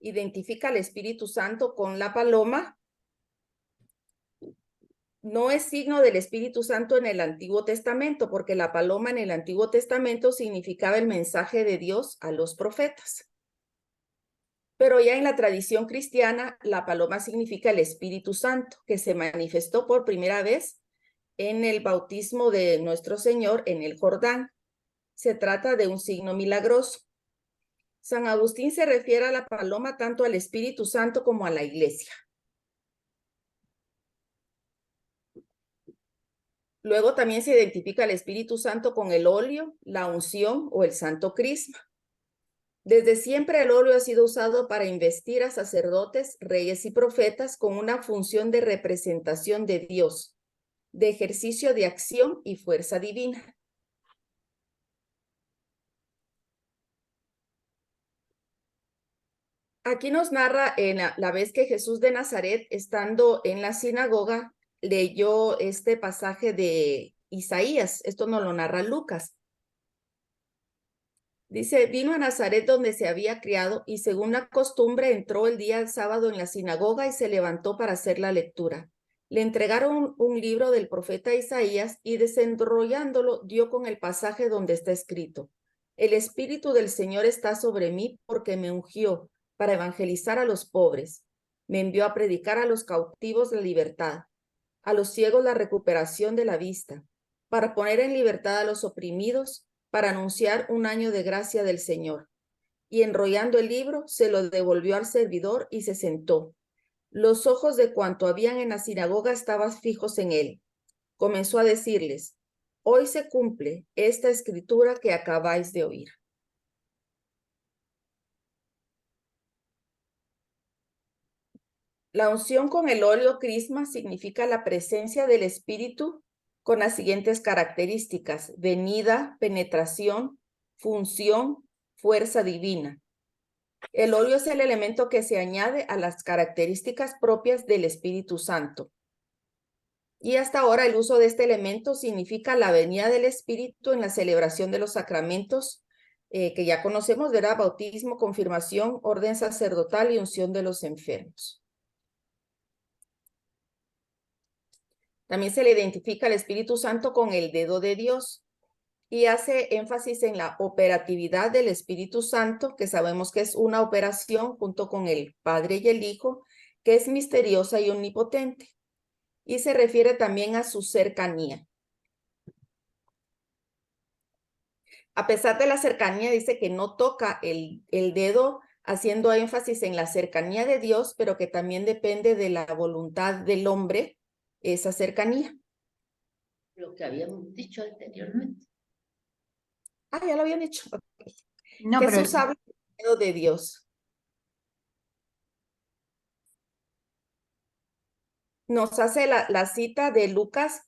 identifica al Espíritu Santo con la paloma. No es signo del Espíritu Santo en el Antiguo Testamento, porque la paloma en el Antiguo Testamento significaba el mensaje de Dios a los profetas. Pero ya en la tradición cristiana, la paloma significa el Espíritu Santo, que se manifestó por primera vez en el bautismo de nuestro Señor en el Jordán. Se trata de un signo milagroso. San Agustín se refiere a la paloma tanto al Espíritu Santo como a la Iglesia. Luego también se identifica el Espíritu Santo con el óleo, la unción o el santo crisma. Desde siempre el óleo ha sido usado para investir a sacerdotes, reyes y profetas con una función de representación de Dios, de ejercicio de acción y fuerza divina. Aquí nos narra en la vez que Jesús de Nazaret, estando en la sinagoga, leyó este pasaje de Isaías. Esto nos lo narra Lucas. Dice, vino a Nazaret donde se había criado y según la costumbre entró el día sábado en la sinagoga y se levantó para hacer la lectura. Le entregaron un libro del profeta Isaías y desenrollándolo dio con el pasaje donde está escrito, el Espíritu del Señor está sobre mí porque me ungió para evangelizar a los pobres. Me envió a predicar a los cautivos la libertad, a los ciegos la recuperación de la vista, para poner en libertad a los oprimidos, para anunciar un año de gracia del Señor. Y enrollando el libro, se lo devolvió al servidor y se sentó. Los ojos de cuanto habían en la sinagoga estaban fijos en él. Comenzó a decirles, hoy se cumple esta escritura que acabáis de oír. La unción con el óleo crisma significa la presencia del Espíritu con las siguientes características: venida, penetración, función, fuerza divina. El óleo es el elemento que se añade a las características propias del Espíritu Santo. Y hasta ahora el uso de este elemento significa la venida del Espíritu en la celebración de los sacramentos que ya conocemos, ¿verdad? Bautismo, confirmación, orden sacerdotal y unción de los enfermos. También se le identifica al Espíritu Santo con el dedo de Dios y hace énfasis en la operatividad del Espíritu Santo, que sabemos que es una operación junto con el Padre y el Hijo, que es misteriosa y omnipotente. Y se refiere también a su cercanía. A pesar de la cercanía, dice que no toca el dedo, haciendo énfasis en la cercanía de Dios, pero que también depende de la voluntad del hombre, esa cercanía. Lo que habíamos dicho anteriormente. Ah, ya lo habían dicho. Okay. No, Jesús habla del dedo de Dios. Nos hace la cita de Lucas,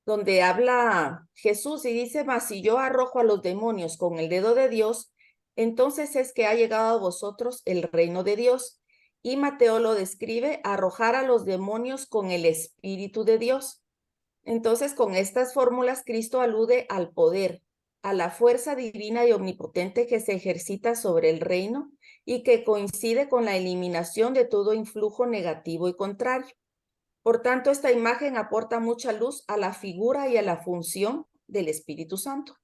donde habla Jesús y dice, mas si yo arrojo a los demonios con el dedo de Dios, Entonces es que ha llegado a vosotros el reino de Dios. Y Mateo lo describe, arrojar a los demonios con el Espíritu de Dios. Entonces, con estas fórmulas, Cristo alude al poder, a la fuerza divina y omnipotente que se ejercita sobre el reino y que coincide con la eliminación de todo influjo negativo y contrario. Por tanto, esta imagen aporta mucha luz a la figura y a la función del Espíritu Santo.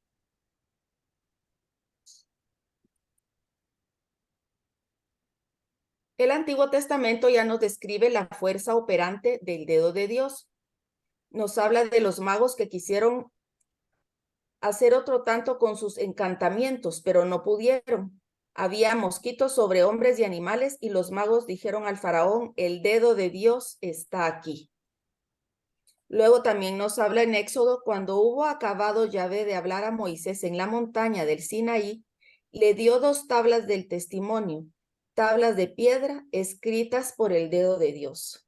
El Antiguo Testamento ya nos describe la fuerza operante del dedo de Dios. Nos habla de los magos que quisieron hacer otro tanto con sus encantamientos, pero no pudieron. Había mosquitos sobre hombres y animales y los magos dijeron al faraón, el dedo de Dios está aquí. Luego también nos habla en Éxodo, cuando hubo acabado Yahvé de hablar a Moisés en la montaña del Sinaí, le dio 2 tablas del testimonio, tablas de piedra escritas por el dedo de Dios.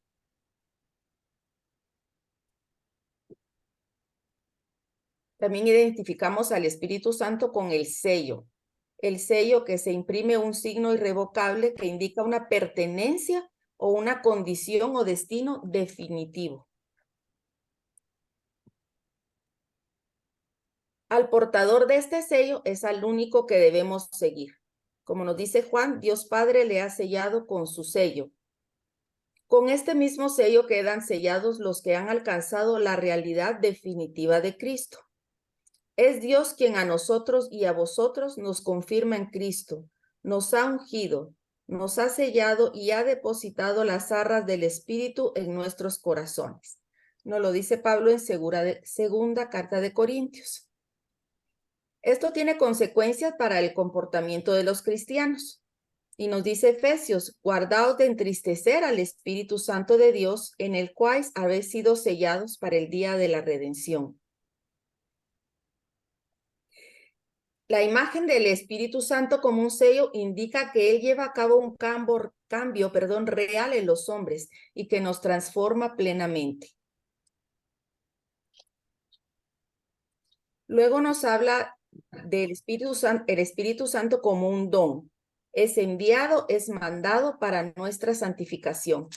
También identificamos al Espíritu Santo con el sello que se imprime un signo irrevocable que indica una pertenencia o una condición o destino definitivo. Al portador de este sello es al único que debemos seguir. Como nos dice Juan, Dios Padre le ha sellado con su sello. Con este mismo sello quedan sellados los que han alcanzado la realidad definitiva de Cristo. Es Dios quien a nosotros y a vosotros nos confirma en Cristo, nos ha ungido, nos ha sellado y ha depositado las arras del Espíritu en nuestros corazones. Nos lo dice Pablo en segunda carta de Corintios. Esto tiene consecuencias para el comportamiento de los cristianos. Y nos dice Efesios, guardaos de entristecer al Espíritu Santo de Dios, en el cual habéis sido sellados para el día de la redención. La imagen del Espíritu Santo como un sello indica que Él lleva a cabo un cambio real en los hombres y que nos transforma plenamente. Luego nos habla del el Espíritu Santo como un don. Es enviado, es mandado para nuestra santificación.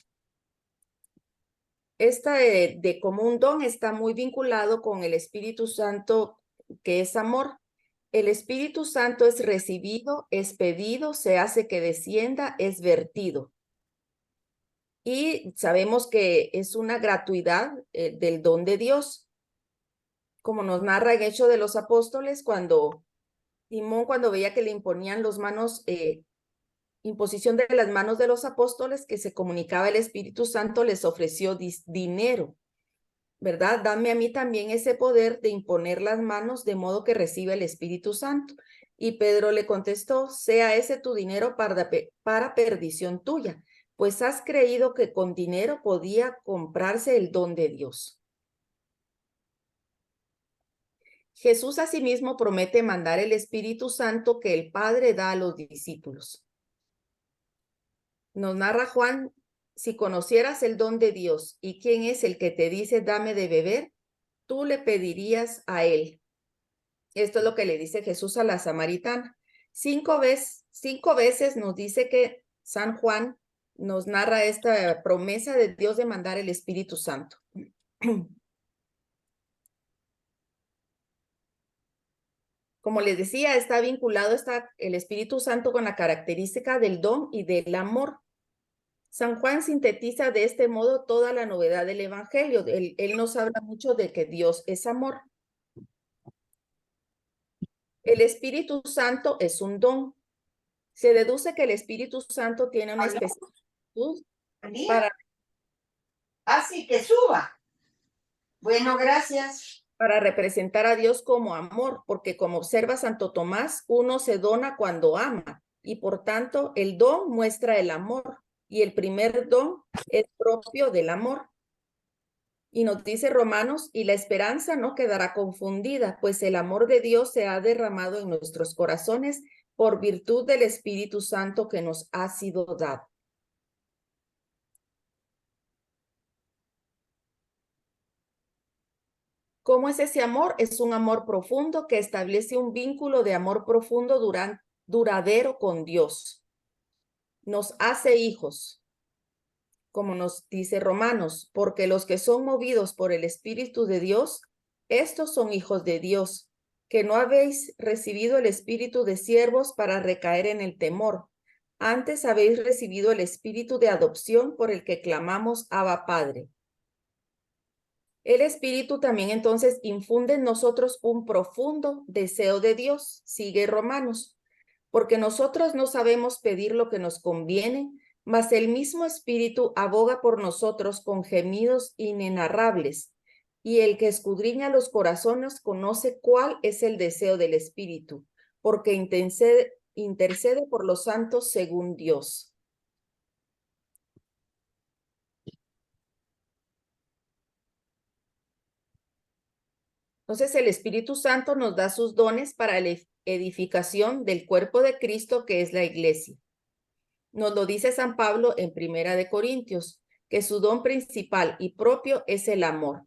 Esta de como un don está muy vinculado con el Espíritu Santo, que es amor. El Espíritu Santo es recibido, es pedido, se hace que descienda, es vertido. Y sabemos que es una gratuidad del don de Dios. Como nos narra en Hechos de los Apóstoles, cuando Simón, cuando veía que le imponían las manos, imposición de las manos de los apóstoles, que se comunicaba el Espíritu Santo, les ofreció dinero, ¿verdad? Dame a mí también ese poder de imponer las manos de modo que reciba el Espíritu Santo. Y Pedro le contestó, sea ese tu dinero para perdición tuya, pues has creído que con dinero podía comprarse el don de Dios. Jesús asimismo promete mandar el Espíritu Santo que el Padre da a los discípulos. Nos narra Juan, si conocieras el don de Dios y quién es el que te dice dame de beber, tú le pedirías a él. Esto es lo que le dice Jesús a la samaritana. 5 veces nos dice que San Juan nos narra esta promesa de Dios de mandar el Espíritu Santo. Como les decía, está vinculado el Espíritu Santo con la característica del don y del amor. San Juan sintetiza de este modo toda la novedad del Evangelio. Él nos habla mucho de que Dios es amor. El Espíritu Santo es un don. Se deduce que el Espíritu Santo tiene una especialidad para... Así que suba. Bueno, gracias. Para representar a Dios como amor, porque como observa Santo Tomás, uno se dona cuando ama y por tanto el don muestra el amor y el primer don es propio del amor. Y nos dice Romanos, y la esperanza no quedará confundida, pues el amor de Dios se ha derramado en nuestros corazones por virtud del Espíritu Santo que nos ha sido dado. ¿Cómo es ese amor? Es un amor profundo que establece un vínculo de amor profundo duradero con Dios. Nos hace hijos, como nos dice Romanos, porque los que son movidos por el Espíritu de Dios, estos son hijos de Dios, que no habéis recibido el espíritu de siervos para recaer en el temor. Antes habéis recibido el espíritu de adopción por el que clamamos Abba Padre. El Espíritu también entonces infunde en nosotros un profundo deseo de Dios, sigue Romanos, porque nosotros no sabemos pedir lo que nos conviene, mas el mismo Espíritu aboga por nosotros con gemidos inenarrables, y el que escudriña los corazones conoce cuál es el deseo del Espíritu, porque intercede por los santos según Dios. Entonces el Espíritu Santo nos da sus dones para la edificación del cuerpo de Cristo, que es la iglesia. Nos lo dice San Pablo en Primera de Corintios, que su don principal y propio es el amor.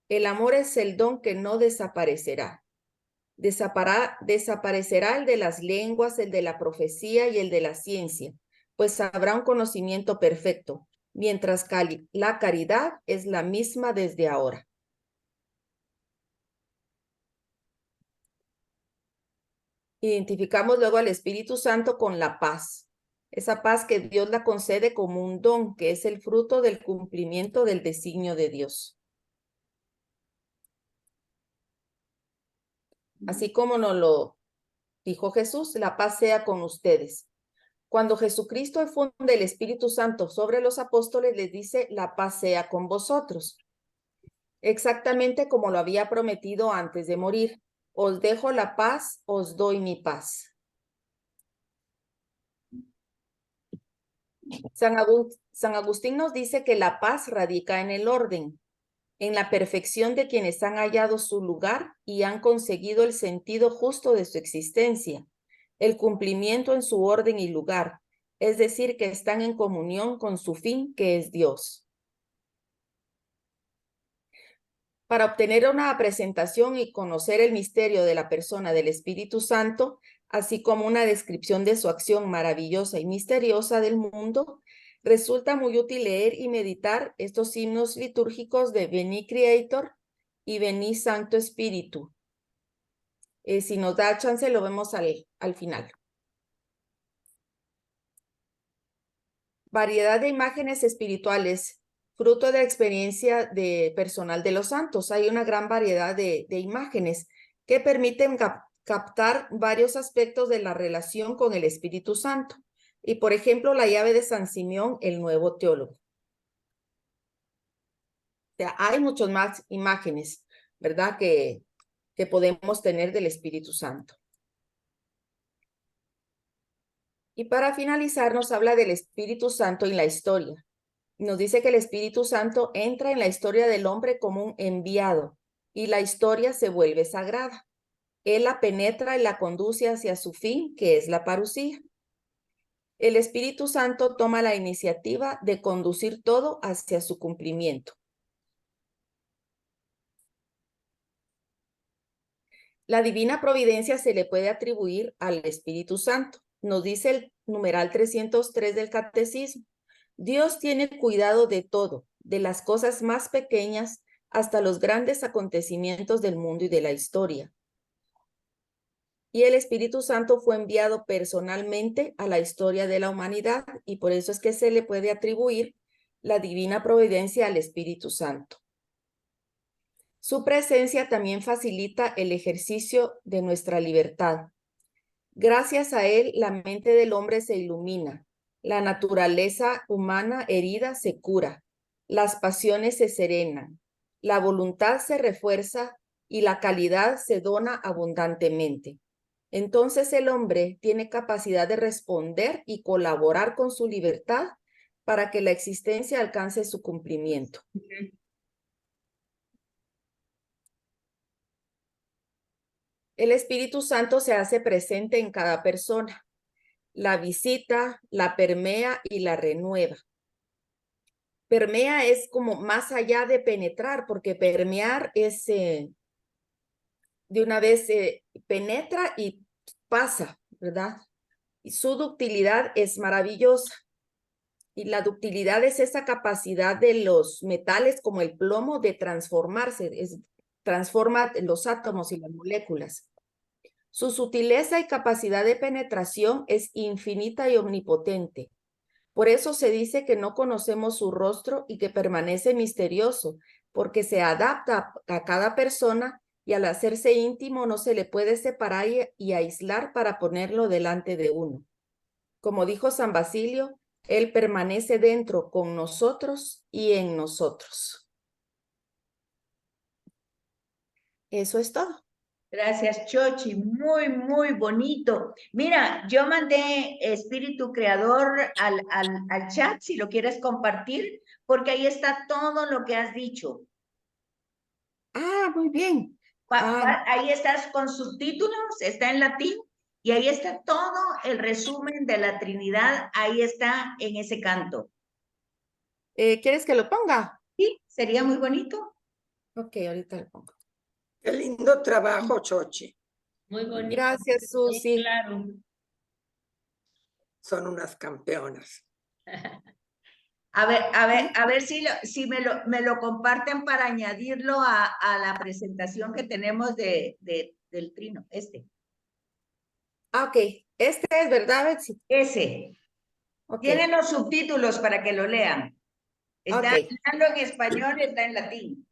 El amor es el don que no desaparecerá. Desaparecerá el de las lenguas, el de la profecía y el de la ciencia, pues habrá un conocimiento perfecto, mientras la caridad es la misma desde ahora. Identificamos luego al Espíritu Santo con la paz. Esa paz que Dios la concede como un don, que es el fruto del cumplimiento del designio de Dios. Así como nos lo dijo Jesús, la paz sea con ustedes. Cuando Jesucristo funde el Espíritu Santo sobre los apóstoles, les dice, la paz sea con vosotros. Exactamente como lo había prometido antes de morir. Os dejo la paz, os doy mi paz. San Agustín nos dice que la paz radica en el orden, en la perfección de quienes han hallado su lugar y han conseguido el sentido justo de su existencia, el cumplimiento en su orden y lugar, es decir, que están en comunión con su fin, que es Dios. Para obtener una presentación y conocer el misterio de la persona del Espíritu Santo, así como una descripción de su acción maravillosa y misteriosa del mundo, resulta muy útil leer y meditar estos himnos litúrgicos de Veni Creator y Veni Santo Espíritu. Si nos da chance, lo vemos al final. Variedad de imágenes espirituales, fruto de la experiencia personal de los santos. Hay una gran variedad de imágenes que permiten captar varios aspectos de la relación con el Espíritu Santo. Y, por ejemplo, la llave de San Simeón, el nuevo teólogo. O sea, hay muchas más imágenes, ¿verdad?, que podemos tener del Espíritu Santo. Y para finalizar, nos habla del Espíritu Santo en la historia. Nos dice que el Espíritu Santo entra en la historia del hombre como un enviado y la historia se vuelve sagrada. Él la penetra y la conduce hacia su fin, que es la parusía. El Espíritu Santo toma la iniciativa de conducir todo hacia su cumplimiento. La divina providencia se le puede atribuir al Espíritu Santo. Nos dice el numeral 303 del Catecismo. Dios tiene cuidado de todo, de las cosas más pequeñas hasta los grandes acontecimientos del mundo y de la historia. Y el Espíritu Santo fue enviado personalmente a la historia de la humanidad y por eso es que se le puede atribuir la divina providencia al Espíritu Santo. Su presencia también facilita el ejercicio de nuestra libertad. Gracias a él, la mente del hombre se ilumina, la naturaleza humana herida se cura, las pasiones se serenan, la voluntad se refuerza y la calidad se dona abundantemente. Entonces el hombre tiene capacidad de responder y colaborar con su libertad para que la existencia alcance su cumplimiento. El Espíritu Santo se hace presente en cada persona. La visita, la permea y la renueva. Permea es como más allá de penetrar, porque permear es de una vez penetra y pasa, ¿verdad? y su ductilidad es maravillosa. Y la ductilidad es esa capacidad de los metales como el plomo de transformarse, transforma los átomos y las moléculas. Su sutileza y capacidad de penetración es infinita y omnipotente. Por eso se dice que no conocemos su rostro y que permanece misterioso, porque se adapta a cada persona y al hacerse íntimo no se le puede separar y aislar para ponerlo delante de uno. Como dijo San Basilio, Él permanece dentro con nosotros y en nosotros. Eso es todo. Gracias, Chochi. Muy, muy bonito. Mira, yo mandé Espíritu Creador al chat, si lo quieres compartir, porque ahí está todo lo que has dicho. Ah, muy bien. Ahí estás con subtítulos, está en latín, y ahí está todo el resumen de la Trinidad, ahí está en ese canto. ¿Quieres que lo ponga? Sí, sería muy bonito. Ok, ahorita lo pongo. Qué lindo trabajo, Chochi. Muy bonito. Gracias, Susi. Claro. Son unas campeonas. A ver si me lo comparten para añadirlo a la presentación que tenemos del trino, Ah, ok. Este es, ¿verdad, Betsy? Ese. Ok. Tienen los subtítulos para que lo lean. Está Ok. en español, está en latín.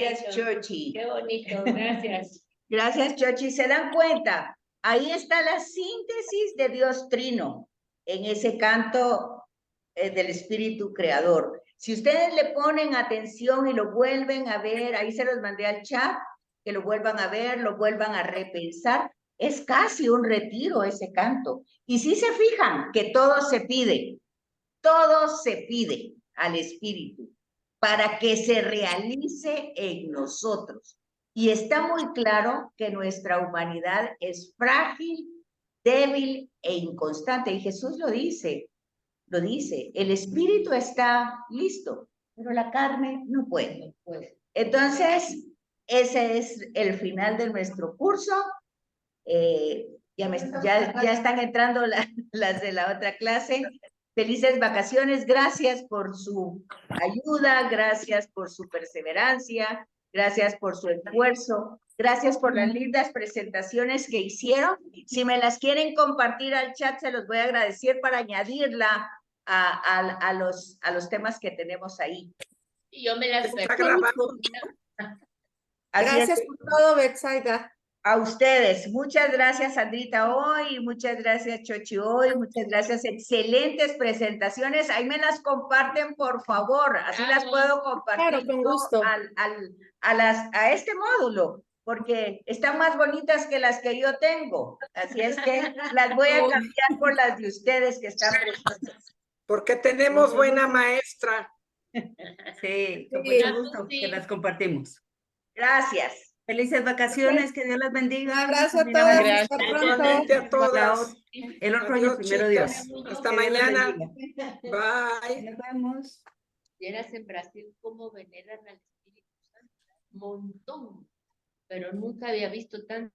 Gracias, bonito. Chochi. Qué bonito, gracias. Gracias, Chochi. ¿Se dan cuenta? Ahí está la síntesis de Dios Trino en ese canto del Espíritu Creador. Si ustedes le ponen atención y lo vuelven a ver, ahí se los mandé al chat, que lo vuelvan a ver, lo vuelvan a repensar, es casi un retiro ese canto. Y si se fijan que todo se pide al Espíritu para que se realice en nosotros. Y está muy claro que nuestra humanidad es frágil, débil e inconstante. Y Jesús lo dice, el espíritu está listo, pero la carne no puede. Entonces, ese es el final de nuestro curso. Ya están entrando las de la otra clase. Felices vacaciones, gracias por su ayuda, gracias por su perseverancia, gracias por su esfuerzo, gracias por las lindas presentaciones que hicieron. Si me las quieren compartir al chat, se los voy a agradecer para añadirla a los temas que tenemos ahí. Y yo me las Está grabado. Gracias por todo, Betsaida. A ustedes, muchas gracias Sandrita hoy, muchas gracias Chochi hoy, muchas gracias, excelentes presentaciones, ahí me las comparten por favor, así las puedo compartir Claro, con gusto. a este módulo, porque están más bonitas que las que yo tengo, así es que las voy a cambiar por las de ustedes que están preciosas. Porque tenemos buena maestra. Sí, con Sí. mucho gusto que las compartimos. Gracias. Felices vacaciones, que Dios las bendiga. Un abrazo a Mira, todas, gracias. hasta pronto. Igualmente a todas. El otro Adiós, año, primero Dios. chicas. Hasta Que Dios las mañana. bendiga. Bye. Nos vemos. Vieras en Brasil cómo veneran al Espíritu Santo, montón, pero nunca había visto tanto.